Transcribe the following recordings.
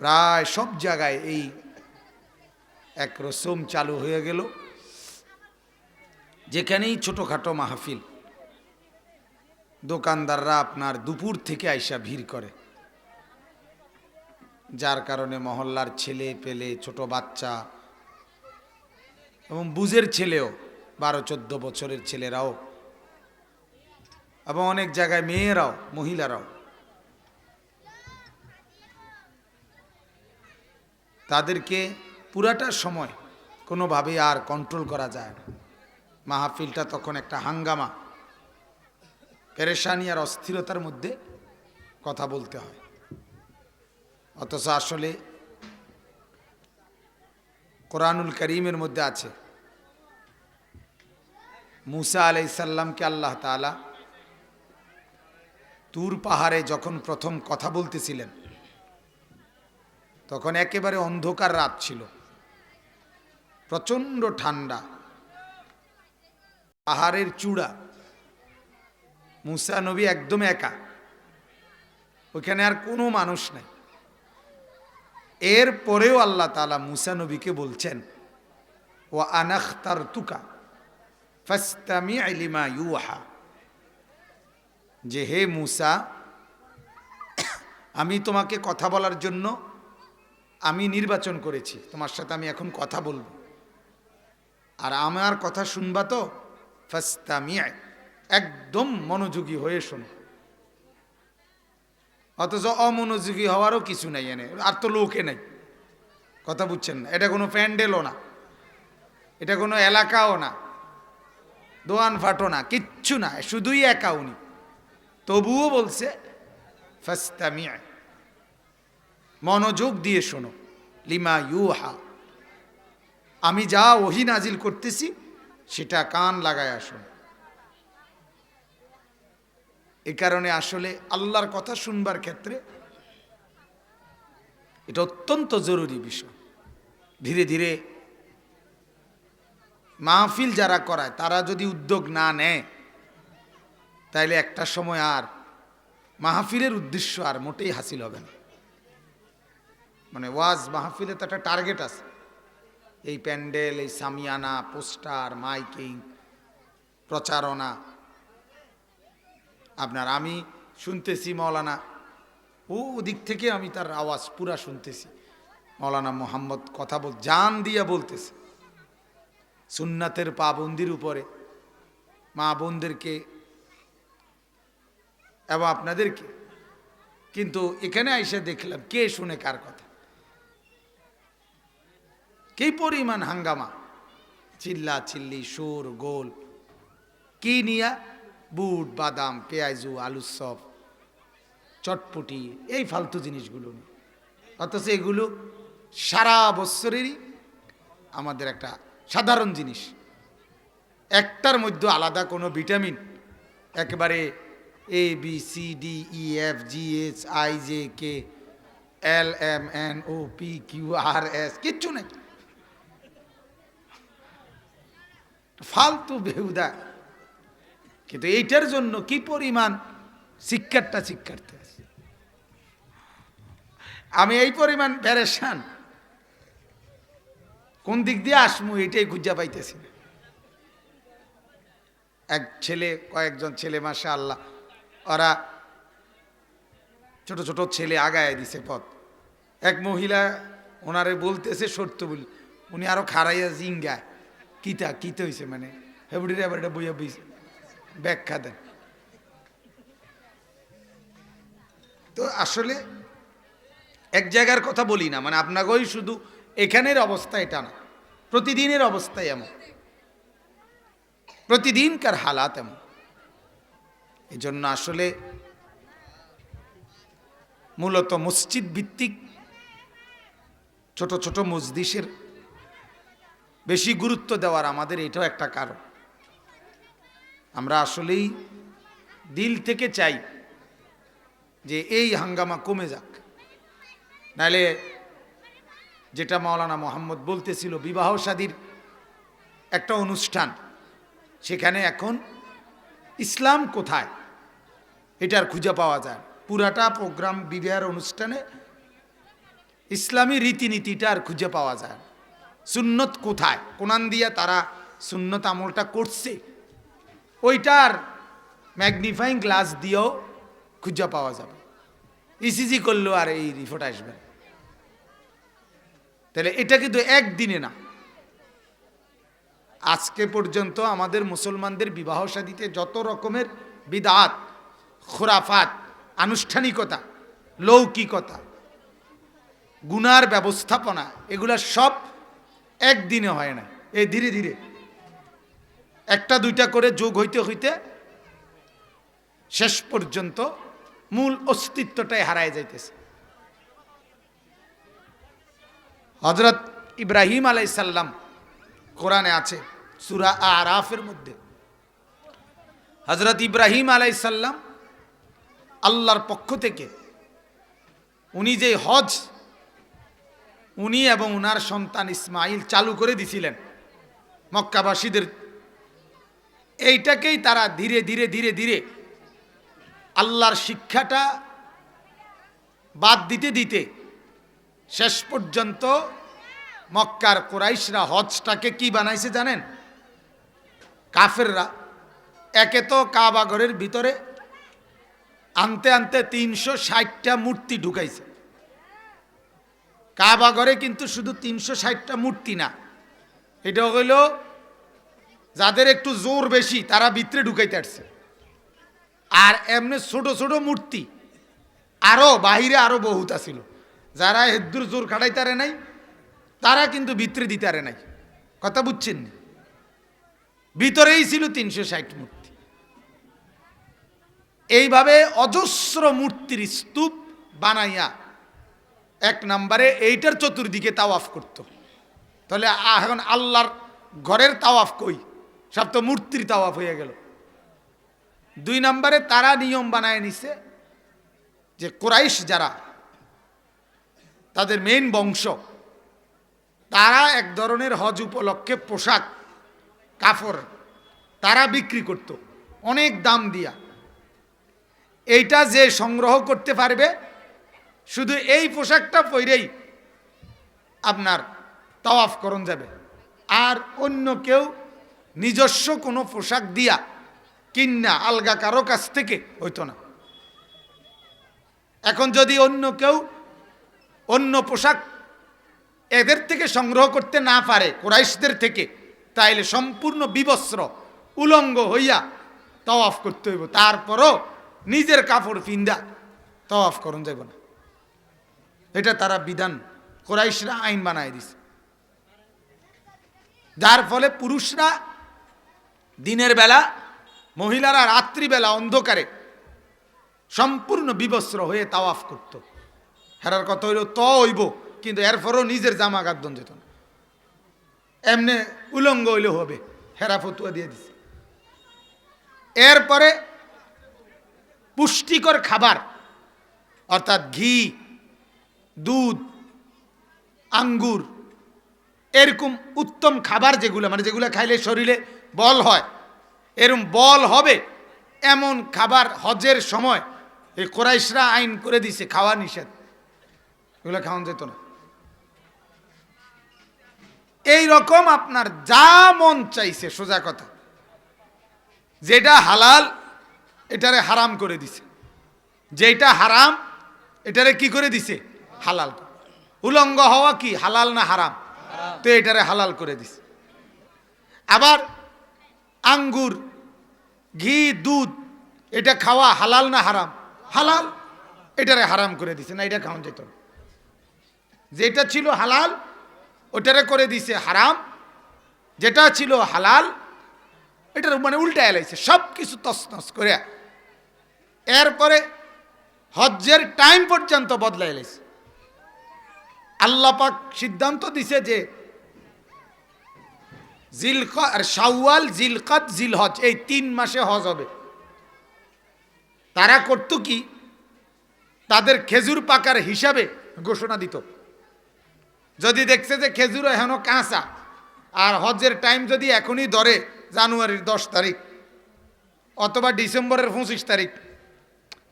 প্রায় সব জায়গায় এই এক রসম চালু হয়ে গেল, যেখানেই ছোটোখাটো মাহফিল দোকানদাররা আপনার দুপুর থেকে আইসা ভিড় করে, যার কারণে মহল্লার ছেলে পেলে, ছোট বাচ্চা এবং বুঝের ছেলেও, 12-14 বছরের ছেলেরাও, এবং অনেক জায়গায় মেয়েরাও, মহিলারাও, তাদেরকে পুরাটা সময় কোনোভাবে আর কন্ট্রোল করা যায় না। মাহফিলটা তখন একটা হাঙ্গামা, পেরেশানি আর অস্থিরতার মধ্যে কথা বলতে হয়। অথচ আসলে কোরআনুল করিমের মধ্যে আছে, মুসা আলাইহিস সালামকে আল্লাহ তাআলা তুর পাহাড়ে যখন প্রথম কথা বলতেছিলেন, তখন একেবারে অন্ধকার রাত ছিল, প্রচণ্ড ঠান্ডা, পাহাড়ের চূড়া, মুসা নবী একদম একা, ওইখানে আর কোনো মানুষ নাই। এর পরেও আল্লাহ তাআলা মুসা নবীকে বলছেন, ওয়া আনাখতারতুকা ফাসতামি' লিমা ইউহা, যে হে মুসা, আমি তোমাকে কথা বলার জন্য আমি নির্বাচন করেছি, তোমার সাথে আমি এখন কথা বলবো, আর আমার কথা শুনবা তো, ফাসতামি', একদম মনোযোগী হয়ে শোনো। অথচ অমনোযোগী হওয়ারও কিছু নাই, এনে আর তো লোকে নাই, কথা বুঝছেন না? এটা কোনো প্যান্ডেলও না, এটা কোনো এলাকাও না, দোয়ান ফাটো না, কিচ্ছু না, শুধুই একা উনি। তবুও বলছে ফাসতামি', মনোযোগ দিয়ে শোনো, লিমা ইউহা, আমি যা ওহী নাজিল করতেছি সেটা কান লাগায় শোনো। এই কারণে আসলে আল্লাহর কথা শুনবার ক্ষেত্রে এটা অত্যন্ত জরুরি বিষয়। ধীরে ধীরে মাহফিল যারা করায় তারা যদি উদ্যোগ না নেয়, তাইলে একটা সময় আর মাহফিলের উদ্দেশ্য আর মোটেই হাসিল হবে না। মানে ওয়াজ মাহফিলে তো একটা টার্গেট আছে, এই প্যান্ডেল, এই সামিয়ানা, পোস্টার, মাইকিং, প্রচারণা। আপনার আমি শুনতেছি মৌলানা, ও দিক থেকে আমি তার আওয়াজ পুরা শুনতেছি, মৌলানা মোহাম্মদ কথা জান দিয়া বলতেছে সুন্নাতের পাবন্দির উপরে, মা বোনদেরকে এবং আপনাদেরকে। কিন্তু এখানে আইসা দেখলাম কে শুনে কার কথা, কি পরিমাণ হাঙ্গামা, চিল্লা চিল্লি, সুর গোল, কি নিয়া, বুট, বাদাম, পেঁয়াজু, আলুর চপ, চটপটি, এই ফালতু জিনিসগুলো নিয়ে। অথচ এগুলো সারা বছরেরই আমাদের একটা সাধারণ জিনিস, একটার মধ্যে আলাদা কোনো ভিটামিন, একেবারে A B C D E F G H I J K L M N O P Q R S কিচ্ছু নেই, ফালতু বেহুদা। কিন্তু এইটার জন্য কি পরিমাণ শিক্ষার্থী আছে, আমি এই পরিমাণ পেরেশান, কোন দিক দিয়ে আসমু এটাই খুঁজা পাইতেছি না। এক ছেলে, কয়েকজন ছেলে মাশাআল্লাহ, ওরা ছোট ছোট ছেলে আগায় দিছে পথ। এক মহিলা ওনারে বলতেছে সত্য বলি, উনি আরো খাড়াইয়া জিঙ্গায়, কিতা হয়েছে, মানে হেবড়ির এবার এটা বইয়া বইছে, ব্যাখ্যা দেন। তো আসলে এক জায়গার কথা বলি না, মানে আপনাকেই শুধু এখানের অবস্থা এটা না, প্রতিদিনের অবস্থায় এমন, প্রতিদিনকার হালাত এমন। এজন্য আসলে মূলত মসজিদ ভিত্তিক ছোট ছোট মজলিসের বেশি গুরুত্ব দেওয়ার আমাদের এটাও একটা কারণ। আমরা আসলেই দিল থেকে চাই যে এই হাঙ্গামা কমে যাক, নাহলে যেটা মাওলানা মোহাম্মদ বলতেছিল, বিবাহ শাদীর একটা অনুষ্ঠান, সেখানে এখন ইসলাম কোথায় এটার খুঁজে পাওয়া যায়। পুরাটা প্রোগ্রাম বিবাহের অনুষ্ঠানে ইসলামী রীতিনীতিটা আর খুঁজে পাওয়া যায় না। সুন্নত কোথায়, কোরআন দিয়া তারা সুন্নত আমলটা করছে, ওইটার ম্যাগনিফাইং গ্লাস দিয়েও খুঁজে পাওয়া যাবে। ইসিজি করলেও আর এই রিপোর্ট আসবে না। তাহলে এটা কিন্তু একদিনে না। আজকে পর্যন্ত আমাদের মুসলমানদের বিবাহ শাদীতে যত রকমের বিদআত, খুরাফাত, আনুষ্ঠানিকতা, লৌকিকতা, গুনার ব্যবস্থাপনা, এগুলা সব একদিনে হয় না। এই ধীরে ধীরে একটা দুইটা করে যোগ হইতে হইতে শেষ পর্যন্ত মূল অস্তিত্বটাই হারায় যাইতেছে। হযরত ইব্রাহিম আলাইহিস সালাম কোরআনে আছে সূরা আরাফের মধ্যে। হযরত ইব্রাহিম আলাইহিস সালাম আল্লাহর পক্ষ থেকে উনি যে হজ উনি এবং উনার সন্তান ইসমাইল চালু করে দিছিলেন মক্কাবাসীদের, এইটাকেই তারা ধীরে ধীরে ধীরে ধীরে আল্লাহর শিক্ষাটা বাদ দিতে দিতে শেষ পর্যন্ত মক্কার কুরাইশরা হজটাকে কি বানাইছে জানেন? কাফেররা একে তো কাবা ঘরের ভিতরে আনতে আনতে 360টা মূর্তি ঢুকাইছে। কাবা ঘরে কিন্তু শুধু 360টা মূর্তি না, এটা হইল যাদের একটু জোর বেশি তারা ভিতরে ঢুকাইতে আসছে। আর এমনি ছোট ছোট মূর্তি আরো বাহিরে আরো বহুত আছিল, যারা হেদ্দুর জোর খাটাইতারে নাই তারা কিন্তু ভিতরে দিতারে নাই। কথা বুঝছেন? ভিতরেই ছিল 360 মূর্তি। এইভাবে অজস্র মূর্তির স্তূপ বানাইয়া এক নম্বরে এইটার চতুর্দিকে তাওয়াফ করত। তাহলে এখন আল্লাহর ঘরের তাওয়াফ কই? সব তো মূর্তির তাওয়াফ হয়ে গেল। 2 নম্বরে তারা নিয়ম বানায় নিছে যে কুরাইশ যারা তাদের মেইন বংশ, তারা এক ধরনের হজ উপলক্ষে পোশাক কাপড় তারা বিক্রি করত অনেক দাম দিয়া। এইটা যে সংগ্রহ করতে পারবে শুধু এই পোশাকটা পরেই আপনার তাওয়াফ করন যাবে, আর অন্য কেউ নিজস্ব কোনো পোশাক দিয়া কিন্না আলগা কারো কাছ থেকে হইতো না। এখন যদি অন্য কেউ অন্য পোশাক এদের থেকে সংগ্রহ করতে না পারে কুরাইশদের থেকে, তাইলে সম্পূর্ণ বিবস্ত্র উলঙ্গ হইয়া তাওয়াফ করতে হইব। তারপরও নিজের কাপড় পিন্দা তাওয়াফ করন যাইব না। এটা তারা বিধান কুরাইশরা আইন বানায় দিছে, যার ফলে পুরুষরা দিনের বেলা, মহিলারা রাত্রিবেলা অন্ধকারে সম্পূর্ণ বিবস্ত্র হয়ে তাওয়াফ করত। হেরার কথা হইল তো হইব, কিন্তু এরপরও নিজের জামা গাদ্দন যেত না, এমনি উলঙ্গ হইলে হবে। হেরা ফতুয়া দিয়ে দিছে। এরপরে পুষ্টিকর খাবার অর্থাৎ ঘি, দুধ, আঙ্গুর, এরকম উত্তম খাবার যেগুলো মানে যেগুলো খাইলে শরীরে বল হয়, এরকম বল হবে এমন খাবার হজের সময় এই কুরাইশরা আইন করে দিছে, খাওয়া নিষেধ, এগুলো খাওয়ানো যেত না। এই রকম আপনার যা মন চাইছে, সোজা কথা, যেটা হালাল এটারে হারাম করে দিছে, যেটা হারাম এটারে কি করে দিছে? হালাল। উলঙ্গ হওয়া কি হালাল না হারাম? তো এটারে হালাল করে দিছে। আবার আঙ্গুর, ঘি, দুধ এটা খাওয়া হালাল না হারাম? হালাল। এটারে হারাম করে দিছে, না এটা খাওয়া যেত না। যেটা ছিল হালাল ওটারে করে দিছে হারাম, যেটা ছিল হালাল এটার মানে উল্টা এলাইছে, সব কিছু তছনছ করে। এরপরে হজ্জের টাইম পর্যন্ত বদলাই এলাইছে। আল্লাহ পাক সিদ্ধান্ত দিছে যে শাওয়াল, জিলকাদ, জিলহজ এই 3 মাসে হজ হবে। তারা করত কি, তাদের খেজুর পাকার হিসাবে ঘোষণা দিত। যদি দেখছে যে খেজুর এখনো কাঁচা আর হজের টাইম যদি এখনই ধরে জানুয়ারির 10 তারিখ অথবা ডিসেম্বরের 25 তারিখ,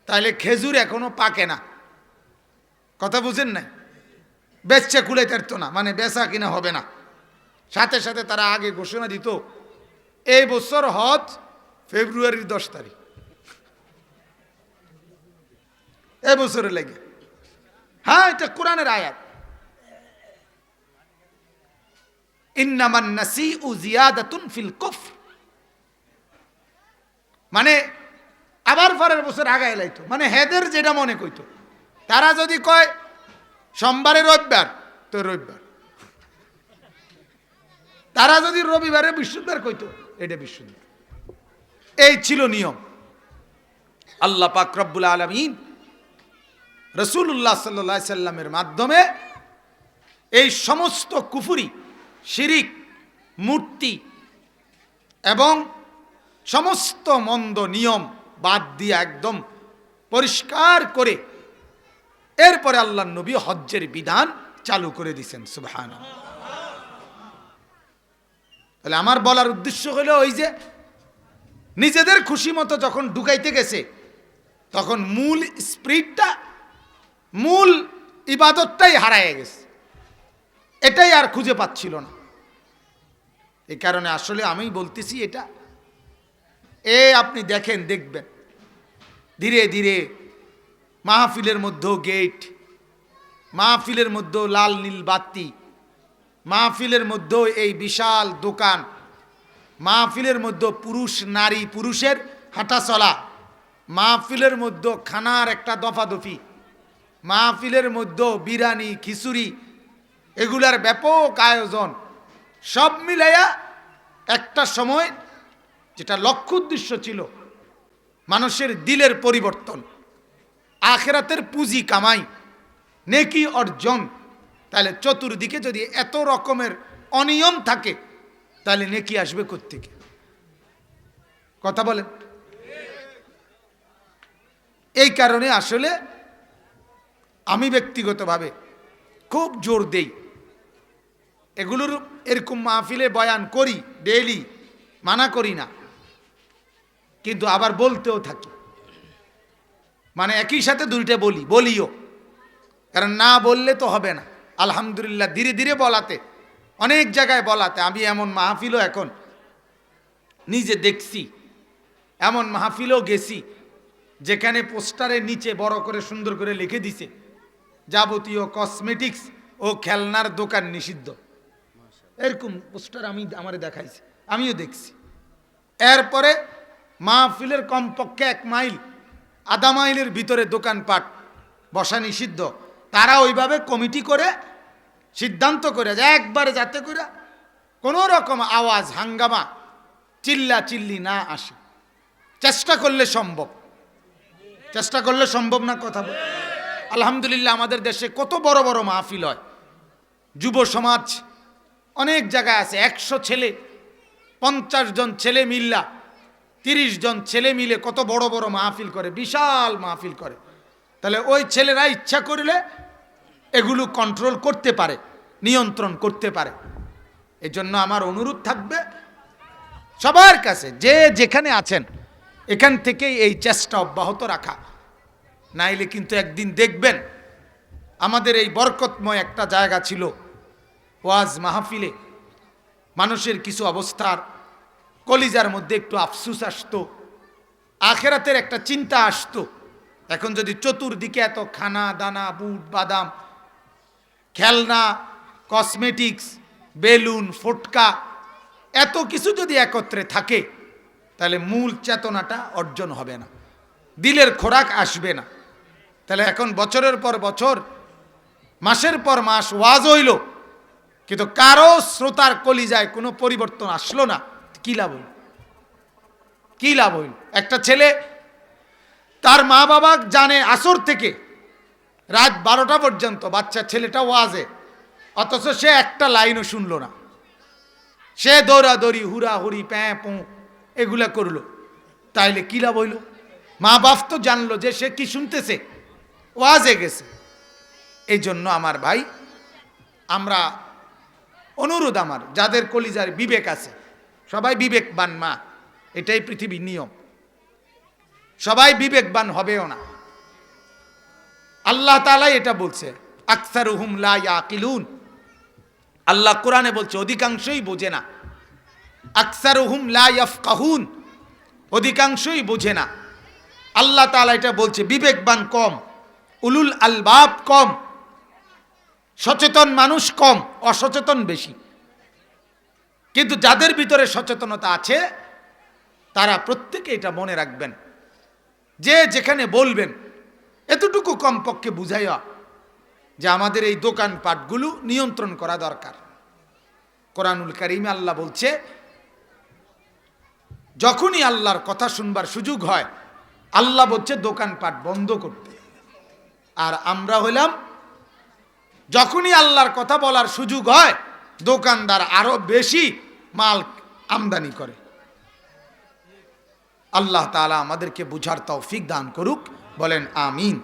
তাহলে খেজুর এখনো পাকে না। কথা বুঝেন নাই? বেচছে কুলাইতে পারতো না, মানে বেচা কিনা হবে না। সাথে সাথে তারা আগে ঘোষণা দিত এই বছর হজ ফেব্রুয়ারির 10 তারিখ, এই বছরে লেগে। হ্যাঁ, এটা কোরআনের আয়াত, ইন্নামান নাসিউ জিয়াদাতুন ফিল কুফর, মানে আবার পরের বছর আগায় লাইতো, মানে হেদের যেটা মনে কইতো। তারা যদি কয় সোমবারে রবিবার তো রবিবার, তারা যদি রবিবারে বৃহস্পতিবার কইতো এটা বৃহস্পতিবার। এই ছিল নিয়ম। আল্লাহ পাক রব্বুল আলামিন রাসূলুল্লাহ সাল্লাল্লাহু আলাইহি সাল্লামের মাধ্যমে এই সমস্ত কুফরি, শিরিক, মূর্তি এবং সমস্ত মন্দ নিয়ম বাদ দিয়ে একদম পরিষ্কার করে এরপরে আল্লাহর নবী হজ্জের বিধান চালু করে দিয়েছেন। সুবহানাল্লাহ। তাহলে আমার বলার উদ্দেশ্য হলো ওই যে নিজেদের খুশি মতো যখন ঢুকাইতে গেছে তখন মূল স্পিরিটটা, মূল ইবাদতটাই হারায় গেছে, এটাই আর খুঁজে পাচ্ছিল না। এই কারণে আসলে আমি বলতেছি এটা আপনি দেখেন, দেখবেন ধীরে ধীরে মাহফিলের মধ্যেও গেট, মাহফিলের মধ্যেও লাল নীল বাতি, মাহফিলের মধ্যেও এই বিশাল দোকান, মাহফিলের মধ্যে পুরুষ নারী পুরুষের হাঁটা চলা, মাহফিলের মধ্যে খানার একটা দফাদফি, মাহফিলের মধ্যে বিরিয়ানি খিচুড়ি এগুলার ব্যাপক আয়োজন, সব মিলাইয়া একটা সময় যেটা লক্ষ্য উদ্দেশ্য ছিল মানুষের দিলের পরিবর্তন, আখিরাতের পুঁজি কামাই, নেকি অর্জন, তাহলে চতুর্দিকে যদি এত রকমের অনিয়ম থাকে তাহলে নেকি আসবে কোত্থেকে? কথা বলেন। এই কারণে আসলে আমি ব্যক্তিগতভাবে খুব জোর দেই, এগুলোর এরকম মাহফিলে বয়ান করি ডেইলি, মানা করি না, কিন্তু আবার বলতেও থাকি, মানে একই সাথে দুইটা বলিও, কারণ না বললে তো হবে না। আলহামদুলিল্লাহ ধীরে ধীরে বলাতে, অনেক জায়গায় বলাতে, আমি এমন মাহফিলও এখন নিজে দেখছি, এমন মাহফিলও গেছি যেখানে পোস্টারের নিচে বড় করে সুন্দর করে লিখে দিছে যাবতীয় কসমেটিক্স ও খেলনার দোকান নিষিদ্ধ। এরকম পোস্টার আমারে দেখাইছে, আমিও দেখছি। এরপরে মাহফিলের কমপক্ষে 1 মাইল আধা মাইলের ভিতরে দোকানপাট বসা নিষিদ্ধ। তারা ওইভাবে কমিটি করে সিদ্ধান্ত করে যে একবারে যাতে করে কোনো রকম আওয়াজ হাঙ্গামা চিল্লা চিল্লি না আসে। চেষ্টা করলে সম্ভব, চেষ্টা করলে সম্ভব না কথা বল। আলহামদুলিল্লাহ আমাদের দেশে কত বড় বড় মাহফিল হয়, যুব সমাজ অনেক জায়গায় আছে, 100 ছেলে 50 জন ছেলে মিল্লা 30 জন ছেলে মিলে কত বড় বড় মাহফিল করে, বিশাল মাহফিল করে। তাহলে ওই ছেলেরা ইচ্ছা করলে এগুলো কন্ট্রোল করতে পারে, নিয়ন্ত্রণ করতে পারে। এই জন্য আমার অনুরোধ থাকবে সবার কাছে, যে যেখানে আছেন এখান থেকেই এই চেষ্টা অব্যাহত রাখা, নাইলে কিন্তু একদিন দেখবেন আমাদের এই বরকতময় একটা জায়গা ছিল ওয়াজ মাহফিলে, মানুষের কিছু অবস্থার কলিজার মধ্যে একটু আফসুস আসতো, আখেরাতের একটা চিন্তা আসতো। এখন যদি চতুর্দিকে এত খানা দানা বুট বাদাম খেলনা কসমেটিক্স বেলুন ফটকা এত কিছু যদি একত্রে থাকে তাহলে মূল চেতনাটা অর্জন হবে না, দিলের খোরাক আসবে না। তাহলে এখন বছরের পর বছর মাসের পর মাস ওয়াজ হইল, কিন্তু কারো শ্রোতার কলিজায় কোনো পরিবর্তন আসলো না, কি লাভ হইল? কি লাভ হইল? একটা ছেলে তার মা বাবা জানে আসর থেকে রাত 12টা পর্যন্ত বাচ্চা ছেলেটা ওয়াজে, অথচ সে একটা লাইনও শুনলো না, সে দৌড়াদৌড়ি হুড়াহুড়ি প্যাঁ পো এগুলা করলো, তাইলে কি লাভ হইল? মা বাপ তো জানলো যে সে কি শুনতেছে, ওয়াজে গেছে। এই জন্য আমার ভাই, আমরা অনুরোধ আমার, যাদের কলিজার বিবেক আছে, সবাই বিবেকবান মা, এটাই পৃথিবীর নিয়ম, সবাই বিবেকবান হবেও না। আল্লাহ তাআলা এটা বলছে, আকসারুহুম লা ইয়াকিলুন। আল্লাহ কোরআনে বলছে অধিকাংশই বোঝে না। আকসারুহুম লা ইয়াফকাহুন, অধিকাংশই বোঝে না। আল্লাহ তাআলা এটা বলছে বিবেকবান কম, উলুল আলবাব কম, সচেতন মানুষ কম, অসচেতন বেশি। কিন্তু যাদের ভিতরে সচেতনতা আছে তারা প্রত্যেকে এটা মনে রাখবেন যে যেখানে বলবেন এতটুকু কমপক্ষে বুঝাইয়া যে আমাদের এই দোকানপাটগুলো নিয়ন্ত্রণ করা দরকার। কোরআনুল কারীমে আল্লাহ বলছে যখনই আল্লাহর কথা শুনবার সুযোগ হয় আল্লাহ বলছে দোকানপাট বন্ধ করতে। আর আমরা হইলাম যখনই আল্লাহর কথা বলার সুযোগ হয় দোকানদার আরো বেশি মাল আমদানি করে। আল্লাহ তাআলা আমাদেরকে বুঝার তৌফিক দান করুক, বলেন আমিন।